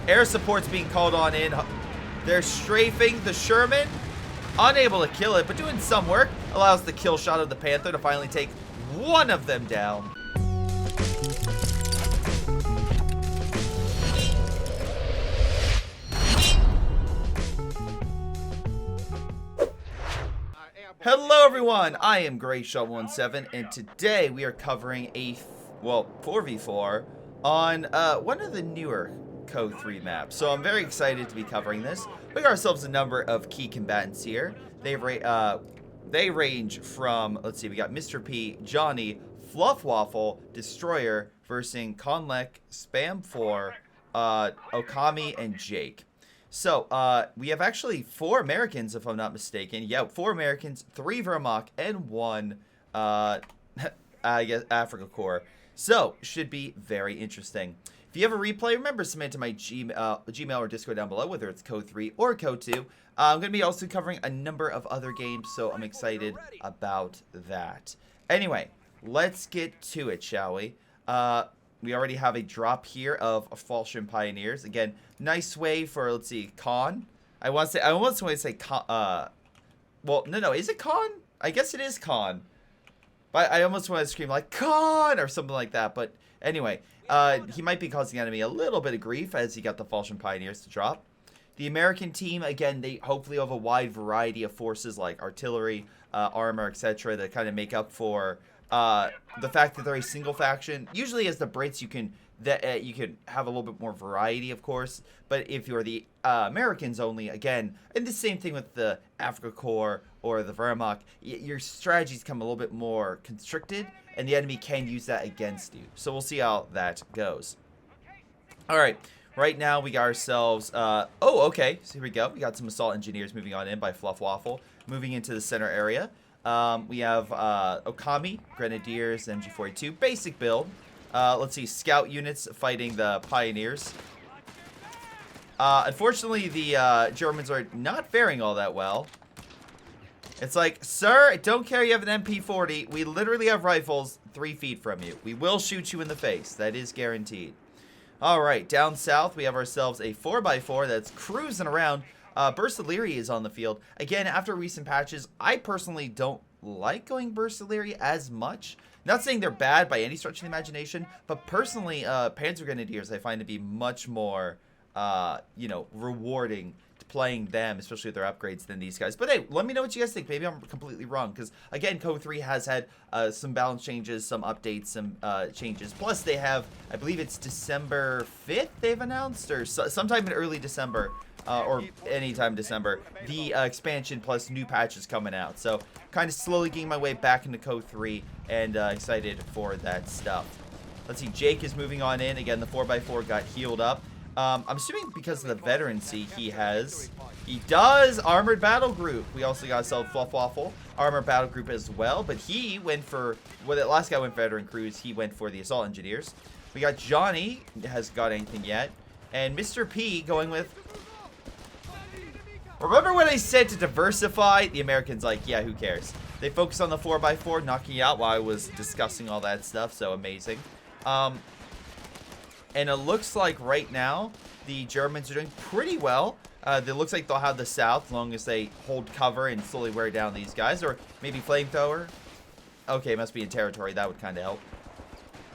Air support's being called on in. They're strafing the Sherman. Unable to kill it, but doing some work. Allows the kill shot of the Panther to finally take one of them down. Hello everyone, I am Greyshot17, and today we are covering a 4v4 on one of the newer CoH3 maps. So I'm very excited to be covering this. We got ourselves a number of key combatants here. They range from, let's see, we got Mr. P, Johnny, Fluffwaffle, Destroyer versus Conlec, Spam4, Okami, and Jake. So, we have actually 4 Americans, if I'm not mistaken. Yeah, 4 Americans, 3 Vermont, and 1, I guess, Africa Core. So, should be very interesting. If you have a replay, remember to submit to my Gmail or Discord down below, whether it's CoH3 or CoH2. I'm going to be also covering a number of other games, so I'm excited about that. Anyway, let's get to it, shall we? We already have a drop here of Falchion Pioneers. Again, nice way for, let's see, Con. I almost want to say Con. Well, no, is it Con? I guess it is Con. But I almost want to scream like Con or something like that. But anyway, he might be causing the enemy a little bit of grief as he got the Falchion Pioneers to drop. The American team, again, they hopefully have a wide variety of forces like artillery, armor, etc. that kind of make up for the fact that they're a single faction. Usually as the Brits, you can have a little bit more variety, of course, but if you're the Americans only, again, and the same thing with the Africa Corps or the Wehrmacht, your strategies come a little bit more constricted, and the enemy can use that against you. So we'll see how that goes. All right, right now we got ourselves, oh, okay, so here we go. We got some assault engineers moving on in by Fluffwaffle, moving into the center area. We have Okami, Grenadiers, MG42, basic build. Let's see, scout units fighting the Pioneers. Unfortunately, the Germans are not faring all that well. It's like, sir, I don't care you have an MP40. We literally have rifles 3 feet from you. We will shoot you in the face. That is guaranteed. All right, down south, we have ourselves a 4x4 that's cruising around. Bursaleri is on the field. Again, after recent patches, I personally don't like going Bursaleri as much. Not saying they're bad by any stretch of the imagination, but personally, Panzer Grenadiers I find to be much more, rewarding to playing them, especially with their upgrades, than these guys. But hey, let me know what you guys think. Maybe I'm completely wrong, because again, CoH3 has had some balance changes, some updates, some changes. Plus, they have, I believe it's December 5th they've announced, or sometime in early December. Or anytime December, the expansion plus new patches coming out. So kind of slowly getting my way back into CoH3 and excited for that stuff. Let's see, Jake is moving on in. Again, the 4x4 got healed up. I'm assuming because of the veterancy he does Armored Battle Group. We also got Fluffwaffle, Armored Battle Group as well, but he went for, well, that last guy went Veteran Crews, he went for the Assault Engineers. We got Johnny, hasn't got anything yet, and Mr. P going with, remember when I said to diversify? The Americans like, yeah, who cares? They focused on the 4x4, knocking it out while I was discussing all that stuff, so amazing. And it looks like right now, the Germans are doing pretty well. It looks like they'll have the south as long as they hold cover and slowly wear down these guys. Or maybe flamethrower. Okay, must be in territory. That would kind of help.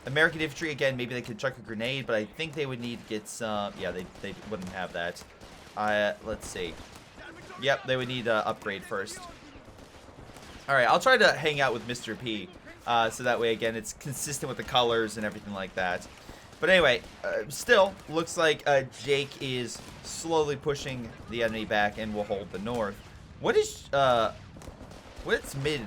American infantry, again, maybe they could chuck a grenade, but I think they would need to get some... Yeah, they wouldn't have that. Let's see. Yep, they would need to upgrade first. Alright, I'll try to hang out with Mr. P. So that way, again, it's consistent with the colors and everything like that. But anyway, still, looks like Jake is slowly pushing the enemy back and will hold the north. What's mid?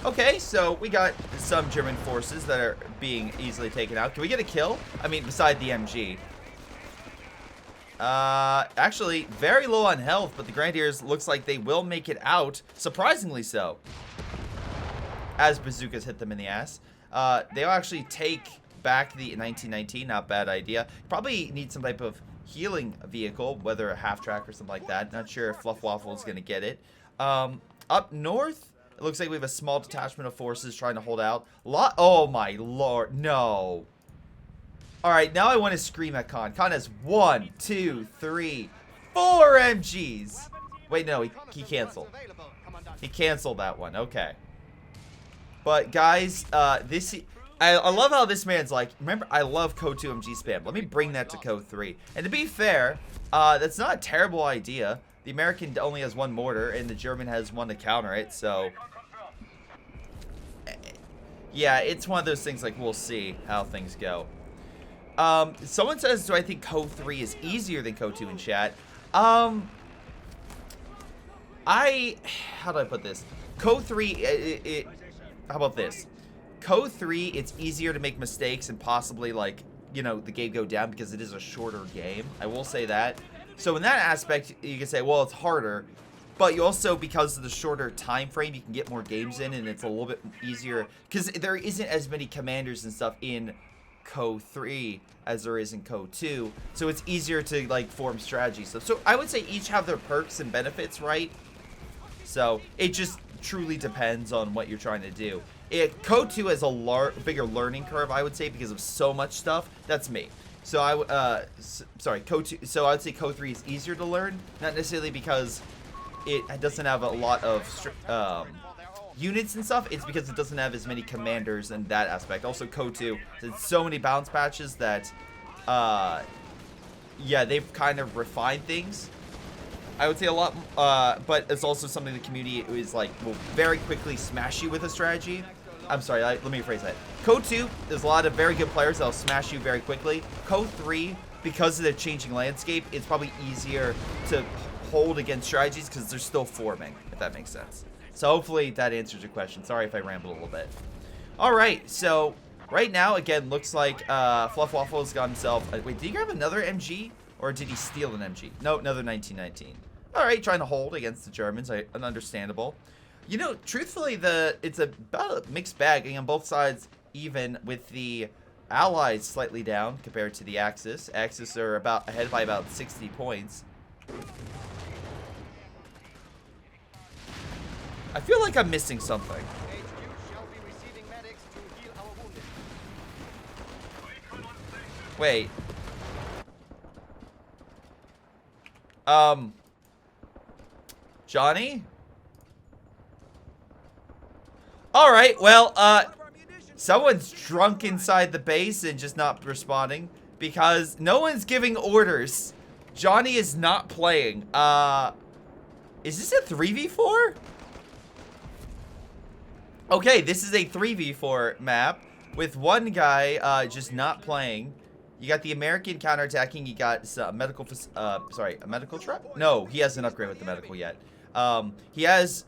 Okay, so we got some German forces that are being easily taken out. Can we get a kill? I mean, beside the MG. Actually, very low on health, but the Grenadiers looks like they will make it out. Surprisingly so. As bazookas hit them in the ass. They'll actually take back the 1919. Not bad idea. Probably need some type of healing vehicle, whether a half-track or something like that. Not sure if Fluffwaffle is going to get it. Up north, it looks like we have a small detachment of forces trying to hold out. Oh, my lord. No. Alright, now I want to scream at Khan. Khan has 1, 2, 3, 4 MGs. Wait, no, he canceled. He canceled that one. Okay. But guys, I love how this man's like, remember, I love CoH2 MG spam. Let me bring that to CoH3. And to be fair, that's not a terrible idea. The American only has 1 mortar, and the German has 1 to counter it, so... yeah, it's one of those things, like, we'll see how things go. Someone says, do I think CoH3 is easier than CoH2 in chat? How do I put this? CoH3, how about this? CoH3, it's easier to make mistakes and possibly, like, you know, the game go down because it is a shorter game. I will say that. So in that aspect, you can say, well, it's harder. But you also, because of the shorter time frame, you can get more games in, and it's a little bit easier. Because there isn't as many commanders and stuff in CoH3 as there is in CoH2. So it's easier to, like, form strategy stuff. So I would say each have their perks and benefits, right? So it just truly depends on what you're trying to do. CoH2 has a bigger learning curve, I would say, because of so much stuff. That's me. So sorry, CoH2. So I would say CoH3 is easier to learn, not necessarily because it doesn't have a lot of units and stuff. It's because it doesn't have as many commanders in that aspect. Also, CoH2 has so many balance patches that, yeah, they've kind of refined things. I would say a lot, but it's also something the community is like will very quickly smash you with a strategy. I'm sorry, let me rephrase that. CoH2, there's a lot of very good players that'll smash you very quickly. CoH3, because of the changing landscape, it's probably easier to hold against strategies because they're still forming, if that makes sense. So hopefully that answers your question. Sorry if I rambled a little bit. All right, so right now, again, looks like Fluff Waffle's got himself. Wait, did he grab another MG or did he steal an MG? No, another 1919. All right, trying to hold against the Germans, understandable. You know, truthfully, it's about a mixed bag on both sides, even with the Allies slightly down compared to the Axis. Axis are about ahead by about 60 points. I feel like I'm missing something. Wait. Johnny? Alright, well, someone's drunk inside the base and just not responding because no one's giving orders. Johnny is not playing. Is this a 3v4? Okay, this is a 3v4 map with one guy just not playing. You got the American counterattacking. You got a medical, sorry, a medical trap? No, he hasn't upgraded with the medical yet. He has,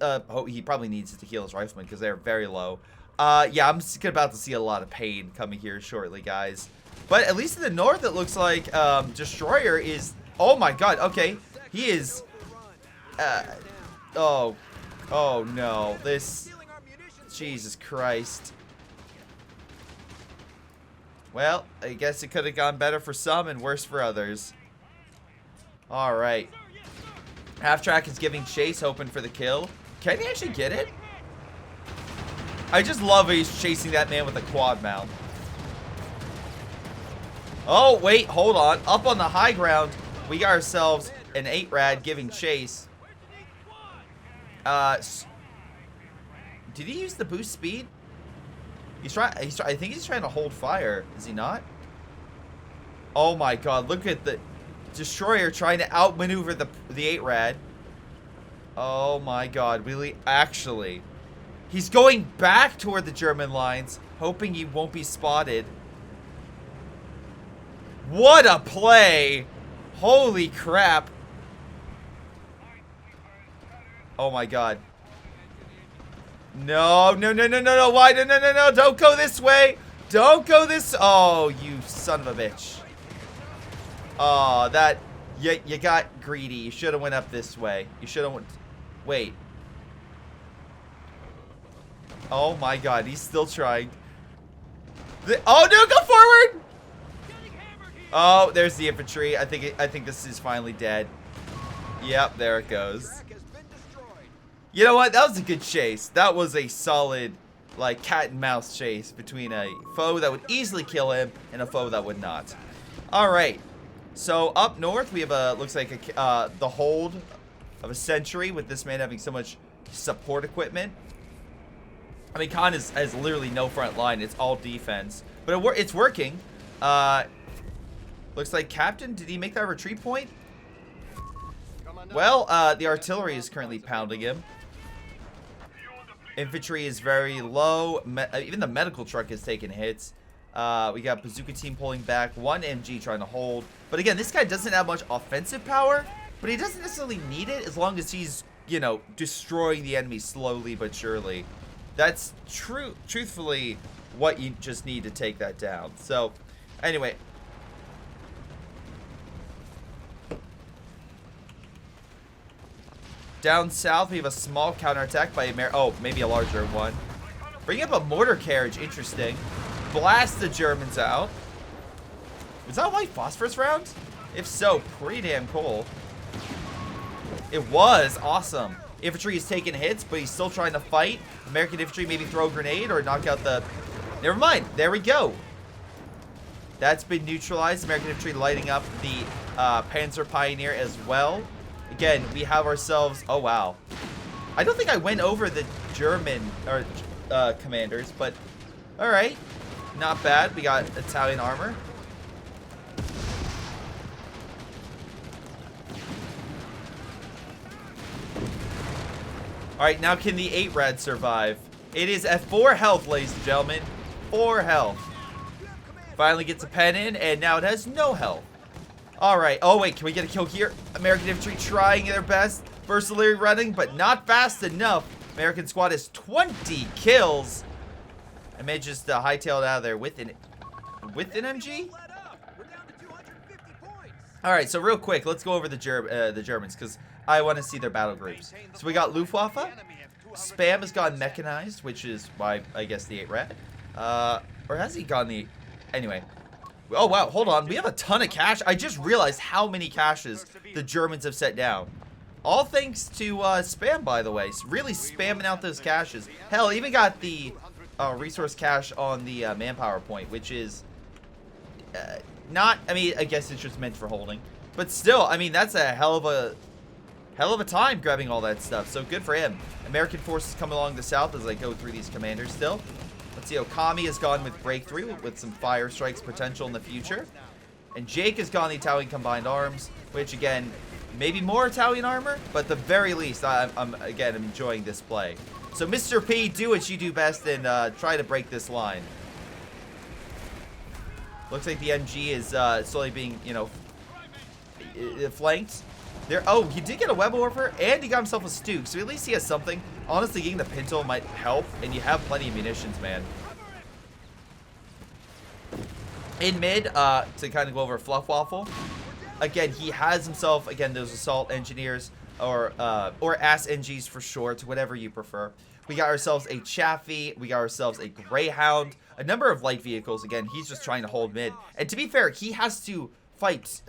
he probably needs to heal his riflemen because they're very low. Yeah, I'm just about to see a lot of pain coming here shortly, guys. But at least in the north, it looks like Destroyer is, oh my god, okay. He is, oh no, this, Jesus Christ. Well, I guess it could have gone better for some and worse for others. Alright. Half-Track is giving chase, hoping for the kill. Can he actually get it? I just love he's chasing that man with a quad mount. Oh, wait, hold on. Up on the high ground, we got ourselves an 8-rad giving chase. Did he use the boost speed? I think he's trying to hold fire. Is he not? Oh my god, look at the Destroyer trying to outmaneuver the 8-rad. Oh my god, really? Actually, he's going back toward the German lines, hoping he won't be spotted. What a play! Holy crap. Oh my god. No, no, no, no, no, no, why? No, no, no, no, don't go this way. Don't go this, oh, you son of a bitch. Oh, that, you got greedy. You should have went up this way. You should have went, wait. Oh my god, he's still trying. Oh no, go forward! Oh, there's the infantry. I think this is finally dead. Yep, there it goes. You know what? That was a good chase. That was a solid like cat and mouse chase between a foe that would easily kill him and a foe that would not. All right. So up north, we have a, looks like the hold of a century with this man having so much support equipment. I mean, Khan has literally no front line. It's all defense. But it's working. Looks like Captain, did he make that retreat point? Well, the artillery is currently pounding him. Infantry is very low. Even the medical truck is taking hits. We got Bazooka team pulling back. 1 MG trying to hold. But again, this guy doesn't have much offensive power. But he doesn't necessarily need it as long as he's, you know, destroying the enemy slowly but surely. That's truthfully what you just need to take that down. So, anyway. Down south, we have a small counterattack by maybe a larger one. Bring up a mortar carriage. Interesting. Blast the Germans out. Was that a white phosphorus round? If so, pretty damn cool. It was awesome. Infantry is taking hits, but he's still trying to fight. American infantry maybe throw a grenade or knock out the... Never mind. There we go. That's been neutralized. American infantry lighting up the Panzer Pioneer as well. Again, we have ourselves... Oh, wow. I don't think I went over the German commanders, but... All right. Not bad. We got Italian armor. All right, now can the 8-Rad survive? It is at 4 health, ladies and gentlemen. 4 health. Finally gets a pen in, and now it has no health. All right. Oh, wait. Can we get a kill here? American infantry trying their best. Versatily running, but not fast enough. American squad has 20 kills. I may just hightail it out of there with an MG. All right. So real quick, let's go over the Germans because I want to see their battle groups. So we got Luftwaffe. Spam has gone mechanized, which is why I guess the 8-Rad. Or has he gone the... Anyway. Oh, wow. Hold on. We have a ton of cash. I just realized how many caches the Germans have set down. All thanks to Spam, by the way. Really spamming out those caches. Hell, even got the resource cache on the manpower point, which is not... I mean, I guess it's just meant for holding. But still, I mean, that's a hell of a time grabbing all that stuff. So good for him. American forces come along the south as I go through these commanders still. Let's see, Okami has gone with breakthrough with some fire strikes potential in the future. And Jake has gone the Italian combined arms, which again, maybe more Italian armor, but at the very least, I'm enjoying this play. So Mr. P, do what you do best and try to break this line. Looks like the MG is slowly being, you know, flanked. There. Oh, he did get a web warfare, and he got himself a Stuke, so at least he has something. Honestly, getting the Pinto might help, and you have plenty of munitions, man. In mid, to kind of go over Fluff Waffle, again, he has himself, again, those assault engineers, or ass NGs for short, whatever you prefer. We got ourselves a Chaffee, we got ourselves a Greyhound, a number of light vehicles. Again, he's just trying to hold mid. And to be fair, he has to fight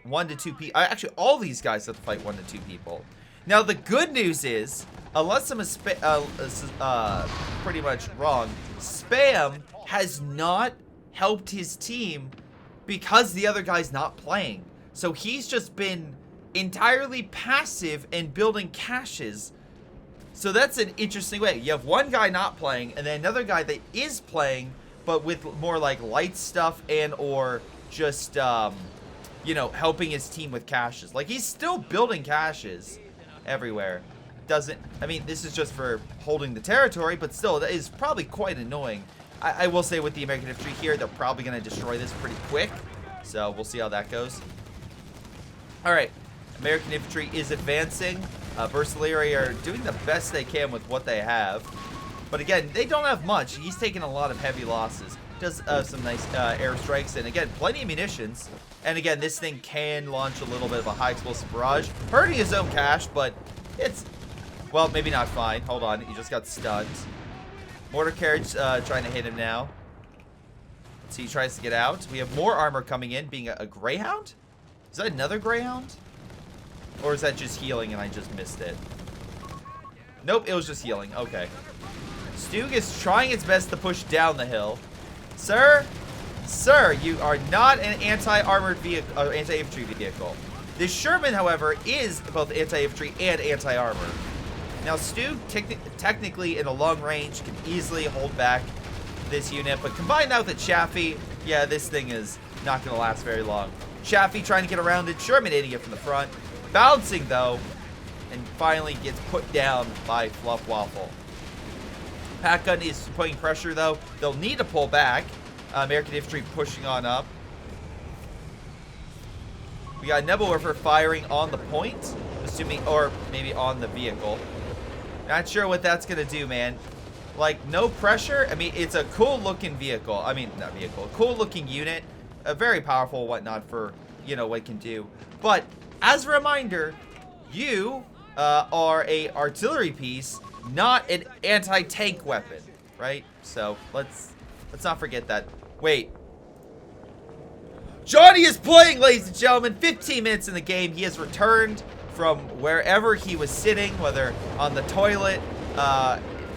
1 to 2 people. Actually, all these guys have to fight 1 to 2 people. Now, the good news is, unless I'm pretty much wrong, Spam has not helped his team because the other guy's not playing. So he's just been entirely passive and building caches. So that's an interesting way. You have one guy not playing and then another guy that is playing, but with more like light stuff and or just, you know, helping his team with caches. Like, he's still building caches everywhere. I mean, this is just for holding the territory, but still, that is probably quite annoying. I will say with the American infantry here, they're probably going to destroy this pretty quick. So we'll see how that goes. All right. American infantry is advancing. Versatillery are doing the best they can with what they have. But again, they don't have much. He's taking a lot of heavy losses. Does some nice airstrikes, and again, plenty of munitions. And again, this thing can launch a little bit of a high explosive barrage, hurting his own cache, but it's, well, maybe not fine. Hold on, he just got stunned. Mortar carriage trying to hit him now. Let's see, he tries to get out. We have more armor coming in, being a Greyhound? Is that another Greyhound? Or is that just healing and I just missed it? Nope, it was just healing. Okay. Stug is trying its best to push down the hill. Sir, you are not an anti-armored vehicle, or anti-infantry vehicle. This Sherman, however, is both anti-infantry and anti-armor. Now, Stug, technically, in a long range, can easily hold back this unit, but combine that with a Chaffee, yeah, this thing is not going to last very long. Chaffee trying to get around it, Sherman hitting it from the front. Bouncing, though, and finally gets put down by Fluff Waffle. Pack Gun is putting pressure, though. They'll need to pull back. American Infantry pushing on up. We got Nebelwerfer firing on the point, assuming, or maybe on the vehicle. Not sure what that's going to do, man. Like, no pressure. I mean, it's a cool-looking vehicle. I mean, not vehicle. A cool-looking unit. A very powerful whatnot for, you know, what it can do. But, as a reminder, you are a artillery piece, not an anti-tank weapon, right? So, let's not forget that. Wait. Johnny is playing, ladies and gentlemen. 15 minutes in the game. He has returned from wherever he was sitting, whether on the toilet,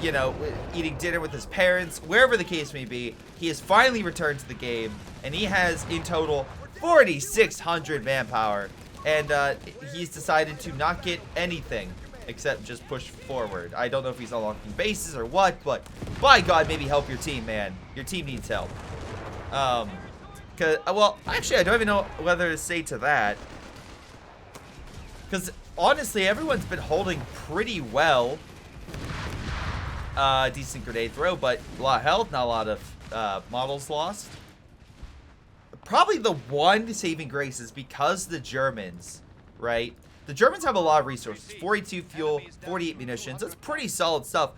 you know, eating dinner with his parents, wherever the case may be. He has finally returned to the game, and he has, in total, 4,600 manpower. And he's decided to not get anything except just push forward. I don't know if he's unlocking bases or what, but by God, maybe help your team, man. Your team needs help. Well, actually, I don't even know whether to say to that. Because, honestly, everyone's been holding pretty well. Decent grenade throw, but a lot of health, not a lot of models lost. Probably the one saving grace is because the Germans, right? The Germans have a lot of resources. 42 fuel, 48 munitions. That's pretty solid stuff.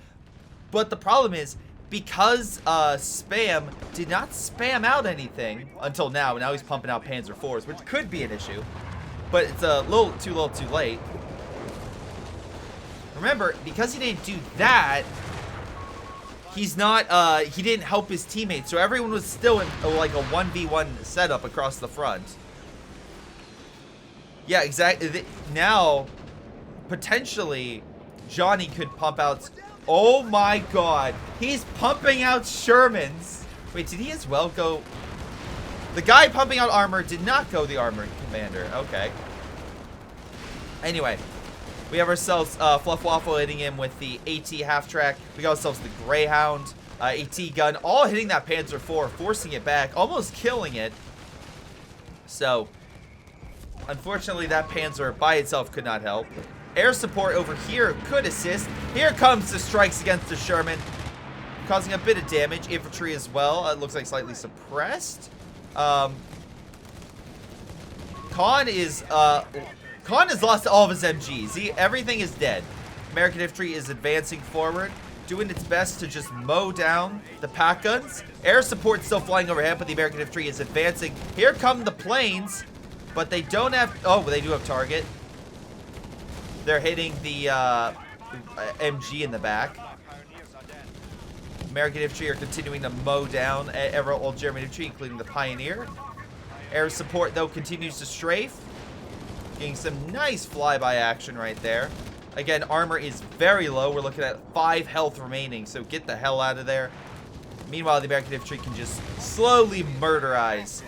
But the problem is, because Spam did not spam out anything until now, and now he's pumping out Panzer IVs, which could be an issue. But it's a little too late. Remember, because he didn't do that, he's not, he didn't help his teammates. So everyone was still in like a 1v1 setup across the front. Yeah, exactly. Now, potentially, Johnny could pump out... Oh my God. He's pumping out Shermans. Wait, did he as well go... The guy pumping out armor did not go the armored commander. Okay. Anyway, we have ourselves Fluff Waffle hitting him with the AT half-track. We got ourselves the Greyhound AT gun, all hitting that Panzer IV, forcing it back, almost killing it. So, unfortunately, that Panzer by itself could not help. Air support over here could assist. Here comes the strikes against the Sherman, causing a bit of damage. Infantry as well. It looks like slightly suppressed. Khan has lost all of his MGs. Everything is dead. American infantry is advancing forward, doing its best to just mow down the pack guns. Air support still flying overhead, but the American infantry is advancing. Here come the planes, but they don't have... Oh, they do have target. They're hitting the MG in the back. American infantry are continuing to mow down all German infantry, including the Pioneer. Air support, though, continues to strafe. Getting some nice flyby action right there. Again, armor is very low. We're looking at 5 health remaining, so get the hell out of there. Meanwhile, the American infantry can just slowly murderize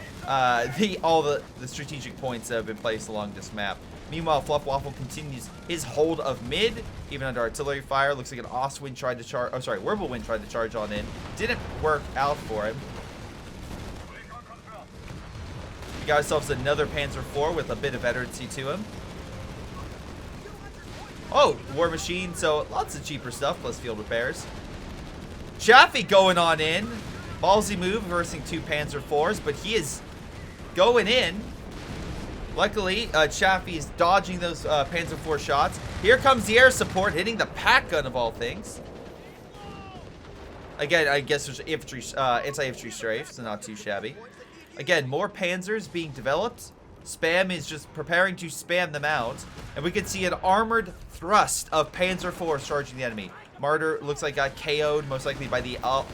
all the strategic points that have been placed along this map. Meanwhile, Fluff Waffle continues his hold of mid, even under artillery fire. Looks like an Ostwind tried to charge... Oh, sorry, Wirbelwind tried to charge on in. Didn't work out for him. We got ourselves another Panzer IV with a bit of veterancy to him. Oh, War Machine, so lots of cheaper stuff, plus field repairs. Chaffee going on in. Ballsy move, versing 2 Panzer IVs, but he is going in. Luckily, Chaffee is dodging those Panzer IV shots. Here comes the air support, hitting the pack gun of all things. Again, I guess there's infantry, anti-infantry strafe, so not too shabby. Again, more Panzers being developed. Spam is just preparing to spam them out. And we can see an armored thrust of Panzer IVs charging the enemy. Martyr looks like got KO'd, most likely by the a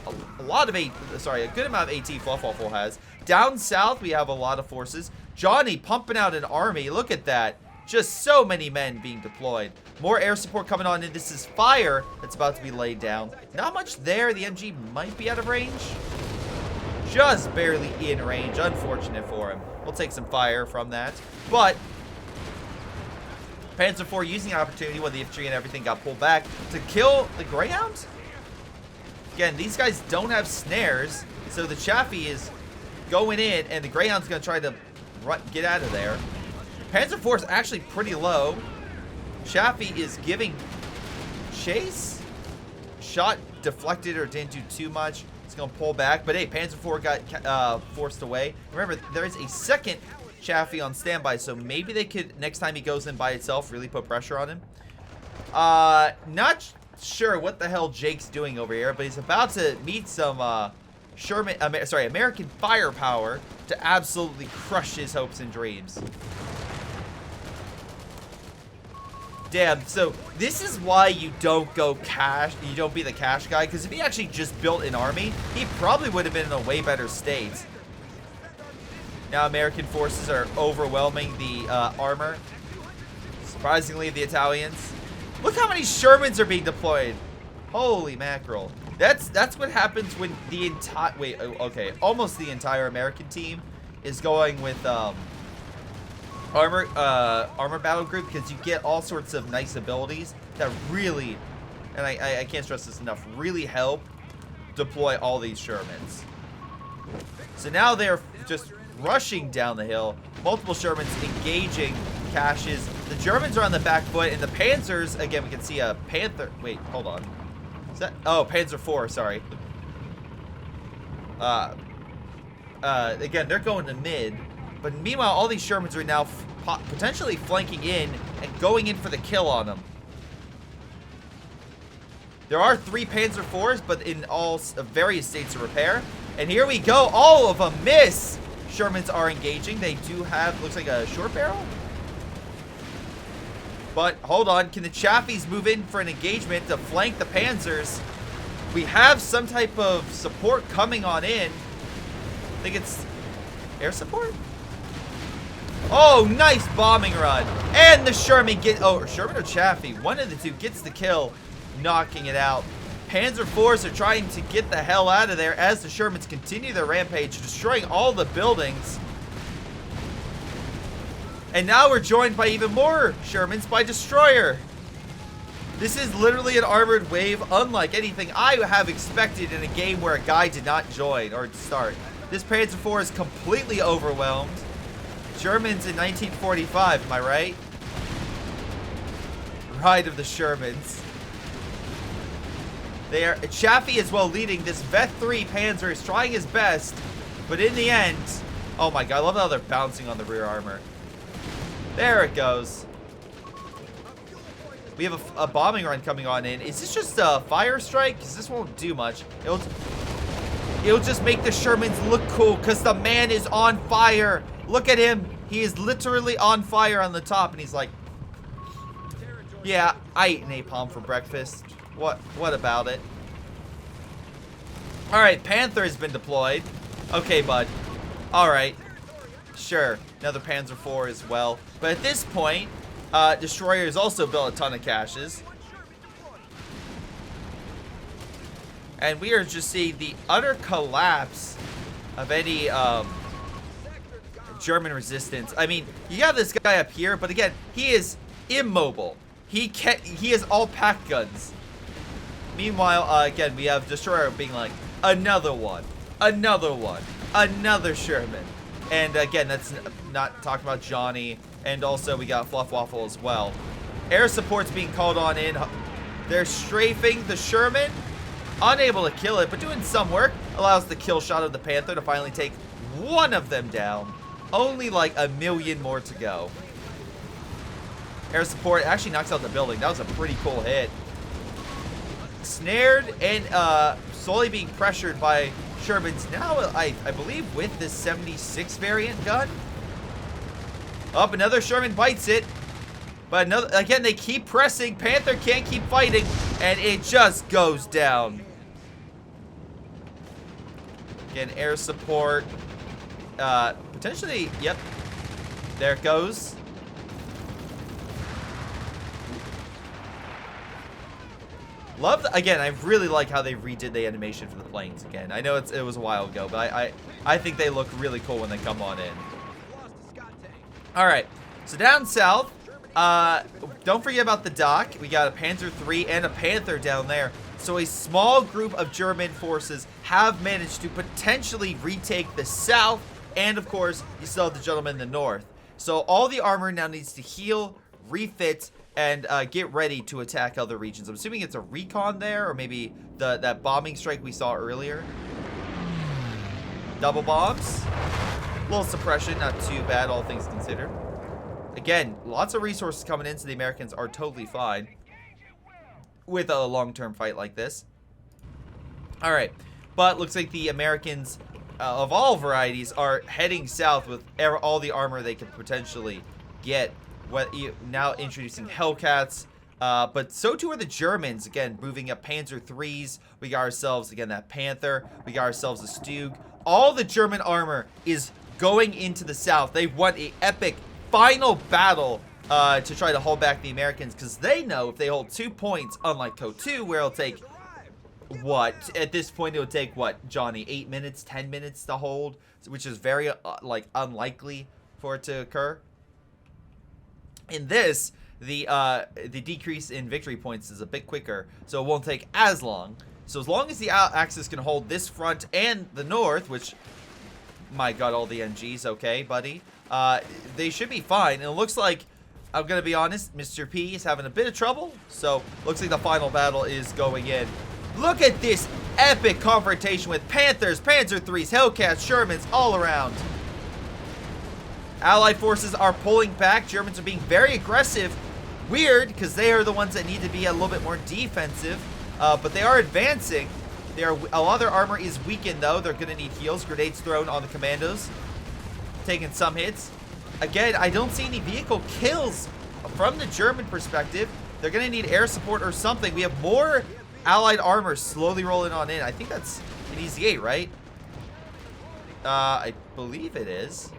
good amount of AT Fluff Waffle has. Down south, we have a lot of forces. Johnny pumping out an army. Look at that. Just so many men being deployed. More air support coming on in. This is fire that's about to be laid down. Not much there. The MG might be out of range. Just barely in range. Unfortunate for him. We'll take some fire from that. But Panzer IV using the opportunity when the infantry and everything got pulled back to kill the Greyhound. Again, these guys don't have snares, so the Chaffee is going in, and the Greyhound's going to try to get out of there. Panzer IV is actually pretty low. Chaffee is giving chase. Shot deflected or didn't do too much. It's going to pull back, but hey, Panzer IV got forced away. Remember, there is a second Chaffee on standby, so maybe they could, next time he goes in by itself, really put pressure on him. Not sure what the hell Jake's doing over here, but he's about to meet some American firepower to absolutely crush his hopes and dreams. Damn, so this is why you don't go cash, you don't be the cash guy, because if he actually just built an army, he probably would have been in a way better state. Now American forces are overwhelming the armor. Surprisingly, the Italians. Look how many Shermans are being deployed. Holy mackerel. That's what happens when the entire, almost the entire American team is going with armor battle group, because you get all sorts of nice abilities that really, and I can't stress this enough, really help deploy all these Shermans. So now they're just rushing down the hill. Multiple Shermans engaging caches. The Germans are on the back foot, and the Panzers, again, we can see a Panther. Wait, hold on. Is that? Oh, Panzer IV, sorry. Again, they're going to mid. But meanwhile, all these Shermans are now potentially flanking in and going in for the kill on them. There are 3 Panzer IVs, but in all various states of repair. And here we go. All of them miss. Shermans are engaging. They do have, looks like a short barrel. But hold on. Can the Chafees move in for an engagement to flank the Panzers? We have some type of support coming on in. I think it's air support? Oh, nice bombing run. And the Sherman Sherman or Chaffee, one of the two gets the kill, knocking it out. Panzer IVs are trying to get the hell out of there as the Shermans continue their rampage, destroying all the buildings. And now we're joined by even more Shermans by Destroyer. This is literally an armored wave unlike anything I have expected in a game where a guy did not join or start. This Panzer IV is completely overwhelmed. Germans in 1945, am I right? Ride of the Shermans. Chaffee is well leading. This Vet 3 Panzer is trying his best, but in the end, oh my god, I love how they're bouncing on the rear armor. There it goes. We have a bombing run coming on in. Is this just a fire strike? Because this won't do much. It'll just make the Shermans look cool because the man is on fire. Look at him. He is literally on fire on the top, and he's like, yeah, I ate napalm for breakfast. What about it? Alright, Panther has been deployed. Okay, bud. Alright. Sure. Another Panzer IV as well. But at this point, Destroyer has also built a ton of caches. And we are just seeing the utter collapse of any German resistance. I mean, you got this guy up here, but again, he is immobile. He has all pack guns. Meanwhile, again, we have Destroyer being like, another one, another Sherman. And again, that's not talking about Johnny. And also, we got Fluff Waffle as well. Air support's being called on in. They're strafing the Sherman. Unable to kill it, but doing some work. Allows the kill shot of the Panther to finally take one of them down. Only like a million more to go. Air support actually knocks out the building. That was a pretty cool hit. Snared and slowly being pressured by Shermans. Now, I believe with this 76 variant gun. Up, another Sherman bites it. But another, again, they keep pressing. Panther can't keep fighting. And it just goes down. Again, air support. Potentially, yep. There it goes. Again, I really like how they redid the animation for the planes again. I know it was a while ago, but I think they look really cool when they come on in. Alright, so down south, don't forget about the dock. We got a Panzer III and a Panther down there. So a small group of German forces have managed to potentially retake the south, and of course, you still have the gentleman in the north. So all the armor now needs to heal, refit, and get ready to attack other regions. I'm assuming it's a recon there, or maybe that bombing strike we saw earlier. Double bombs. A little suppression, not too bad, all things considered. Again, lots of resources coming in, so the Americans are totally fine with a long-term fight like this. Alright, but looks like the Americans of all varieties are heading south with all the armor they could potentially get. Now introducing Hellcats, but so too are the Germans. Again, moving up Panzer IIIs. We got ourselves, again, that Panther. We got ourselves a Stug. All the German armor is going into the south. They won an epic final battle to try to hold back the Americans, because they know if they hold 2 points, unlike CoH3, where it'll take, what? At this point, it would take, what, Johnny, 8 minutes, 10 minutes to hold, which is very, unlikely for it to occur. In this, the decrease in victory points is a bit quicker, so it won't take as long. So as long as the Axis can hold this front and the north, which, my god, all the NGs, okay, buddy, they should be fine. And it looks like, I'm gonna be honest, Mr. P is having a bit of trouble, so looks like the final battle is going in. Look at this epic confrontation with Panthers, Panzer IIIs, Hellcats, Shermans all around. Allied forces are pulling back. Germans are being very aggressive. Weird, because they are the ones that need to be a little bit more defensive. But they are advancing. A lot of their armor is weakened, though. They're going to need heals. Grenades thrown on the commandos. Taking some hits. Again, I don't see any vehicle kills from the German perspective. They're going to need air support or something. We have more Allied armor slowly rolling on in. I think that's an easy 8, right? I believe it is.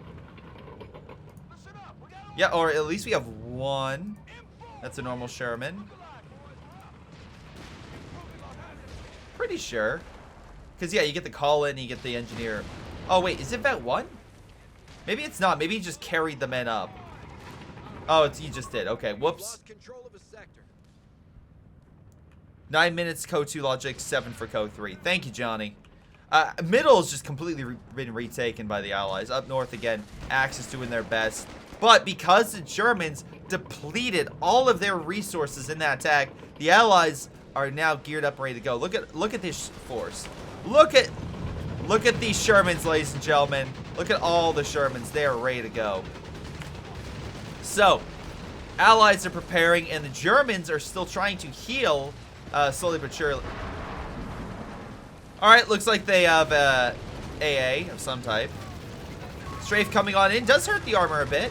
Yeah, or at least we have one. That's a normal Sherman. Pretty sure. Because, yeah, you get the call in, you get the engineer. Oh, wait, is it Vet 1? Maybe it's not. Maybe he just carried the men up. Oh, he just did. Okay, whoops. 9 minutes, CoH2 logic, 7 for CoH3. Thank you, Johnny. Middle is just completely been retaken by the Allies. Up north again, Axis doing their best. But because the Germans depleted all of their resources in that attack, the Allies are now geared up, ready to go. Look at this force. Look at these Shermans, ladies and gentlemen. Look at all the Shermans. They are ready to go. So, Allies are preparing, and the Germans are still trying to heal slowly but surely. All right, looks like they have AA of some type. Strafe coming on in does hurt the armor a bit.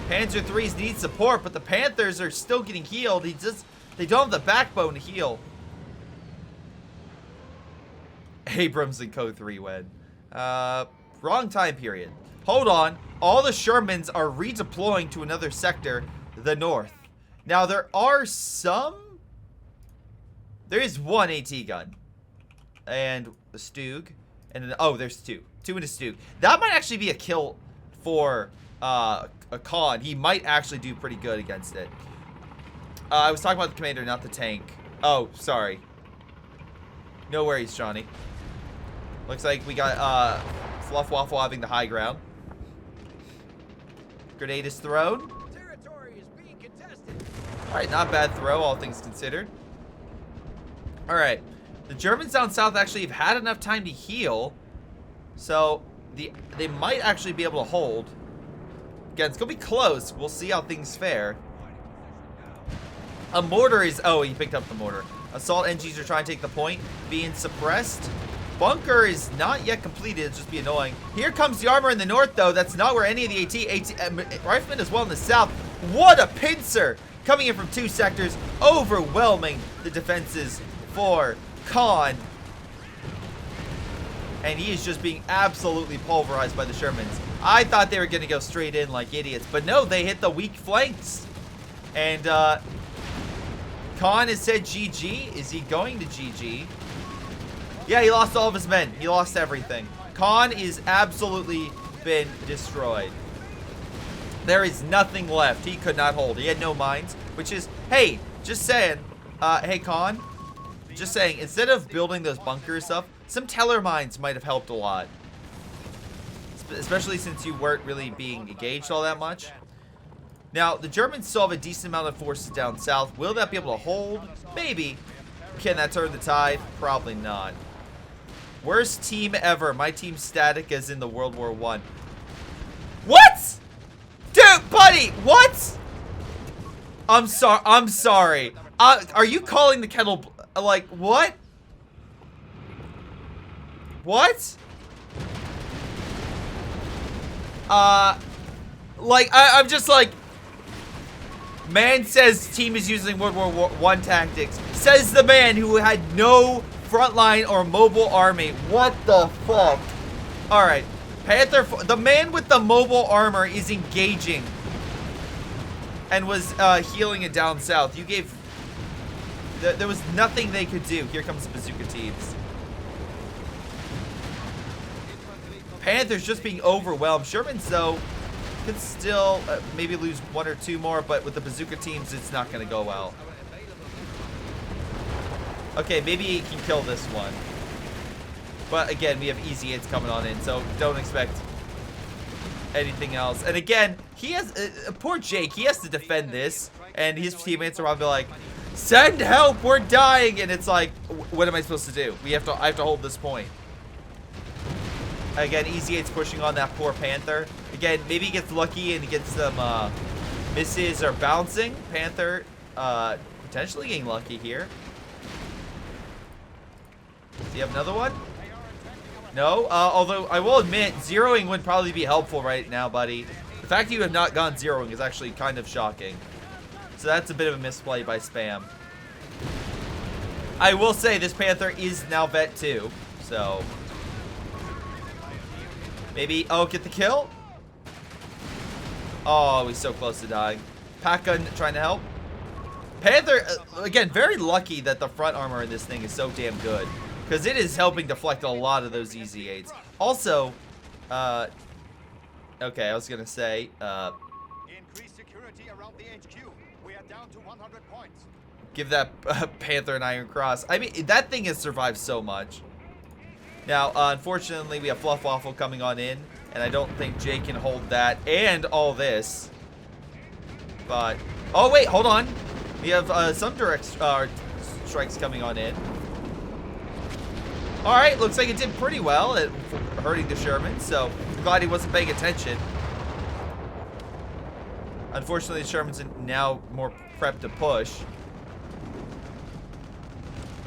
Panzer IIIs need support, but the Panthers are still getting healed. They don't have the backbone to heal. Abrams and CoH3 win. Wrong time period. Hold on. All the Shermans are redeploying to another sector, the north. Now, there is one AT gun. And a Stug. And oh, there's two. Two in a Stug. That might actually be a kill for a Khan. He might actually do pretty good against it. I was talking about the commander, not the tank. Oh, sorry. No worries, Johnny. Looks like we got Fluff Waffle having the high ground. Grenade is thrown. Territory is being contested. Alright, not bad throw, all things considered. Alright. The Germans down south actually have had enough time to heal. So, they might actually be able to hold. Again, it's going to be close. We'll see how things fare. A mortar is... Oh, he picked up the mortar. Assault NGs are trying to take the point. Being suppressed. Bunker is not yet completed. It's just be annoying. Here comes the armor in the north, though. That's not where any of the AT Riflemen as well in the south. What a pincer! Coming in from two sectors. Overwhelming the defenses for Khan. And he is just being absolutely pulverized by the Shermans. I thought they were going to go straight in like idiots. But no, they hit the weak flanks. And Khan has said GG. Is he going to GG? Yeah, he lost all of his men. He lost everything. Khan is absolutely been destroyed. There is nothing left. He could not hold. He had no mines, which is, hey, just saying, hey, Khan, just saying, instead of building those bunkers stuff, some teller mines might have helped a lot. Especially since you weren't really being engaged all that much. Now, the Germans still have a decent amount of forces down south. Will that be able to hold? Maybe. Can that turn the tide? Probably not. Worst team ever. My team's static as in the World War I. What? Dude, buddy, what? I'm sorry. Are you calling the kettle, like, what? What? Like, I'm just like, man says team is using World War I tactics. Says the man who had no frontline or mobile army. What the fuck? Alright. Panther, the man with the mobile armor is engaging. And was healing it down south. You gave... There was nothing they could do. Here comes the bazooka teams. Panthers just being overwhelmed. Sherman's, though, could still maybe lose one or two more, but with the bazooka teams, it's not going to go well. Okay, maybe he can kill this one. But again, we have easy hits coming on in, so don't expect anything else. And again, he has poor Jake. He has to defend this, and his teammates are probably like, "Send help! We're dying!" And it's like, what am I supposed to do? I have to hold this point. Again, easy hits pushing on that poor Panther. Again, maybe he gets lucky and he gets some misses or bouncing. Panther potentially getting lucky here. Do you have another one? No? Although, I will admit, zeroing would probably be helpful right now, buddy. The fact that you have not gone zeroing is actually kind of shocking. So that's a bit of a misplay by Spam. I will say this Panther is now vet 2, so... Maybe, oh, get the kill? Oh, he's so close to dying. Pack gun trying to help. Panther, again, very lucky that the front armor in this thing is so damn good. Because it is helping deflect a lot of those easy aids. Also, okay, I was going to say, Increase security around the HQ. We are down to 100 points. Give that Panther an Iron Cross. I mean, that thing has survived so much. Now, unfortunately, we have Fluff Waffle coming on in, and I don't think Jay can hold that and all this. But, oh wait, hold on. We have some direct strikes coming on in. All right, looks like it did pretty well at hurting the Sherman, so I'm glad he wasn't paying attention. Unfortunately, the Sherman's now more prepped to push.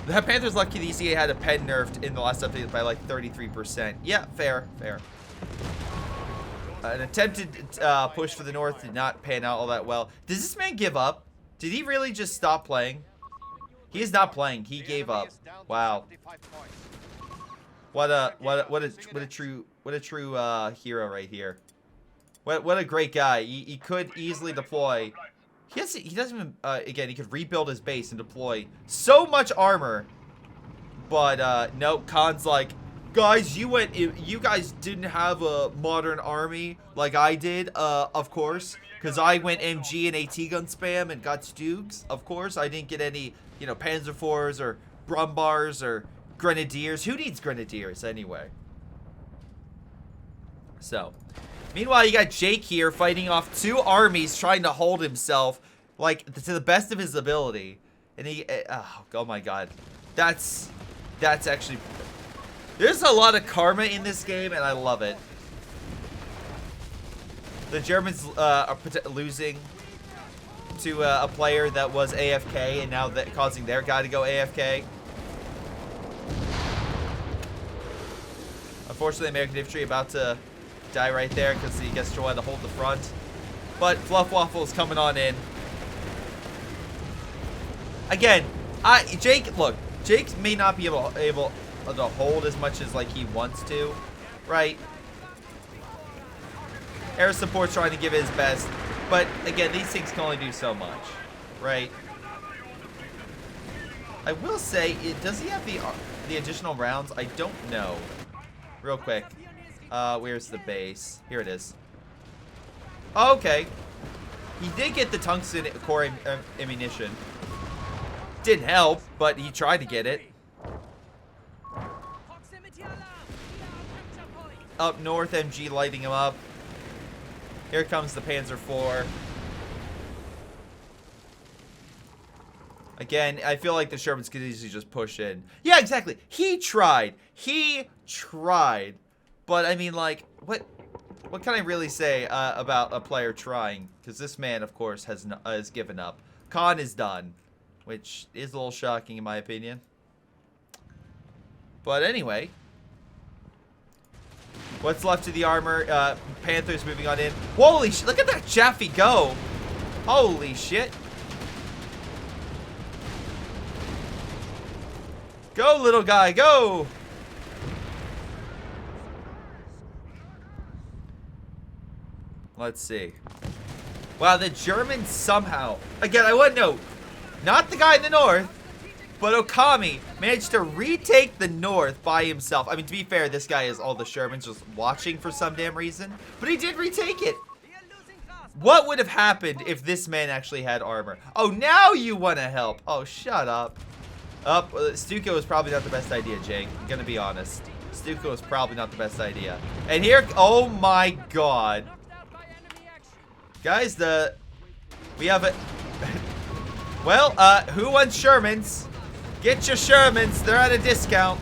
The Panther's lucky the ECA had a pen nerfed in the last update by like 33%. Yeah, fair. An attempted push for the north did not pan out all that well. Does this man give up? Did he really just stop playing? He is not playing. He gave up. Wow. What a true hero right here. What a great guy. He could easily deploy. He doesn't even again, he could rebuild his base and deploy so much armor. But no, Khan's like, guys, you guys didn't have a modern army like I did, of course, because I went MG and AT gun spam and got Stoogs. Of course, I didn't get any, you know, Panzer IVs or Brumbars or Grenadiers. Who needs Grenadiers anyway? So, meanwhile, you got Jake here fighting off 2 armies trying to hold himself, like, to the best of his ability. And he, oh my god. That's actually, there's a lot of karma in this game, and I love it. The Germans are losing to a player that was AFK, and now that causing their guy to go AFK. Unfortunately, American infantry about to die right there because he gets to try to hold the front. But Fluff Waffle is coming on in. Again, Jake may not be able to hold as much as like he wants to, right? Air support's trying to give it his best, but again, these things can only do so much, right? I will say, does he have the additional rounds? I don't know. Real quick. Where's the base? Here it is. Okay. He did get the tungsten core ammunition. Didn't help, but he tried to get it. Up north, MG lighting him up. Here comes the Panzer IV. Again, I feel like the Shermans could easily just push in. Yeah, exactly. He tried. He tried. But, I mean, like, what can I really say about a player trying? Because this man, of course, has given up. Khan is done. Which is a little shocking, in my opinion. But anyway. What's left of the armor? Panthers moving on in. Holy shit, look at that Chaffee go. Holy shit. Go, little guy, go. Let's see. Wow, the Germans somehow, again, I wouldn't know, not the guy in the north, but Okami managed to retake the north by himself. I mean, to be fair, this guy is all the Shermans just watching for some damn reason. But he did retake it. What would have happened if this man actually had armor? Oh, now you want to help. Oh, shut up. Stuka was probably not the best idea, Jake. I'm going to be honest. Stuka was probably not the best idea. And here, oh my god. Guys, we have a... Well, who wants Shermans? Get your Shermans. They're at a discount.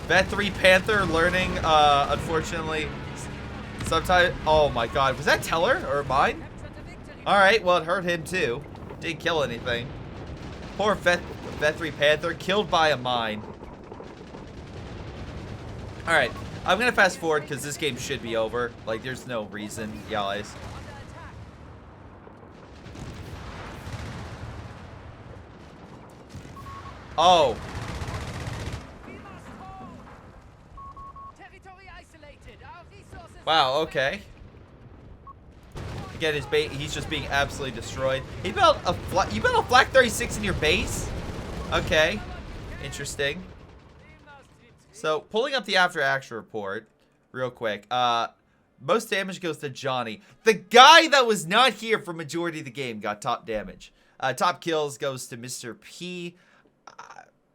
Vet 3 Panther learning, unfortunately. Sometimes. Oh my god. Was that Teller or mine? Alright, well, it hurt him too. Didn't kill anything. Poor Vet 3 Panther killed by a mine. Alright. I'm gonna fast forward because this game should be over. Like, there's no reason, guys. Oh. Wow, okay. Again, he's just being absolutely destroyed. You built a Flak 36 in your base? Okay. Interesting. So, pulling up the after action report real quick. Most damage goes to Johnny. The guy that was not here for majority of the game got top damage. Top kills goes to Mr. P.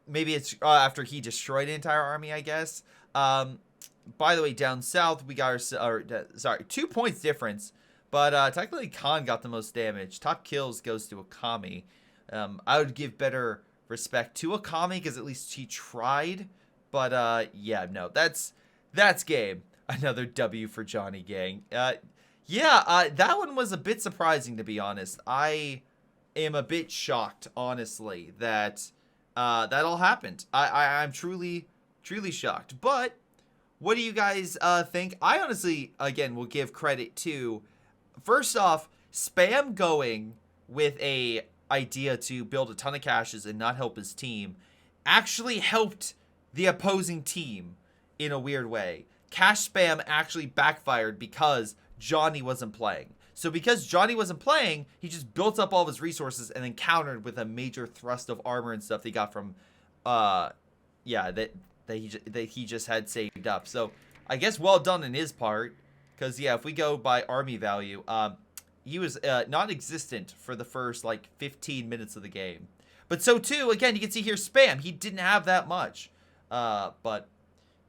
Maybe it's after he destroyed an entire army, I guess. By the way, down south, we got sorry, 2 points difference. But technically, Khan got the most damage. Top kills goes to Okami. I would give better respect to Okami because at least he tried. But yeah, no, that's game. Another W for Johnny Gang. Yeah, that one was a bit surprising, to be honest. I am a bit shocked, honestly, that that all happened. I'm truly shocked. But what do you guys think? I honestly, again, will give credit to, first off, Spam going with a idea to build a ton of caches and not help his team actually helped the opposing team in a weird way. Cache spam actually backfired because Johnny wasn't playing. So because Johnny wasn't playing, he just built up all of his resources and then countered with a major thrust of armor and stuff they got from, yeah, that he just had saved up. So I guess well done in his part, because yeah, if we go by army value, he was non-existent for the first like 15 minutes of the game. But so too, again, you can see here spam. He didn't have that much. But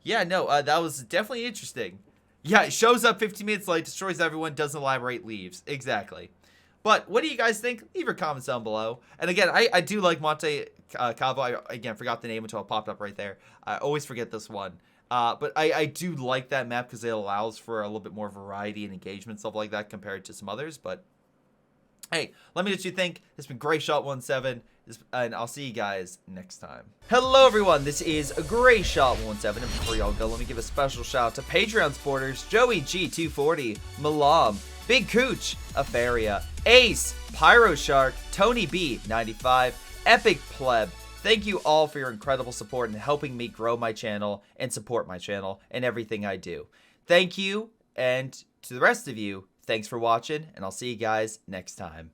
yeah, no, that was definitely interesting. Yeah, it shows up 15 minutes late, destroys everyone, doesn't elaborate, leaves. Exactly. But what do you guys think? Leave your comments down below. And again, I do like Monte, Cavo. I, again, forgot the name until it popped up right there. I always forget this one. But I do like that map because it allows for a little bit more variety and engagement, stuff like that, compared to some others. But hey, let me know what you think. It's been Greyshot17, and I'll see you guys next time. Hello, everyone. This is Greyshot17, and before y'all go, let me give a special shout out to Patreon supporters Joey G240, Milam, Big Cooch, Aphyria, Ace, Pyro Shark, Tonybee 95, Epic Pleb. Thank you all for your incredible support and helping me grow my channel and support my channel and everything I do. Thank you, and to the rest of you, Thanks for watching, and I'll see you guys next time.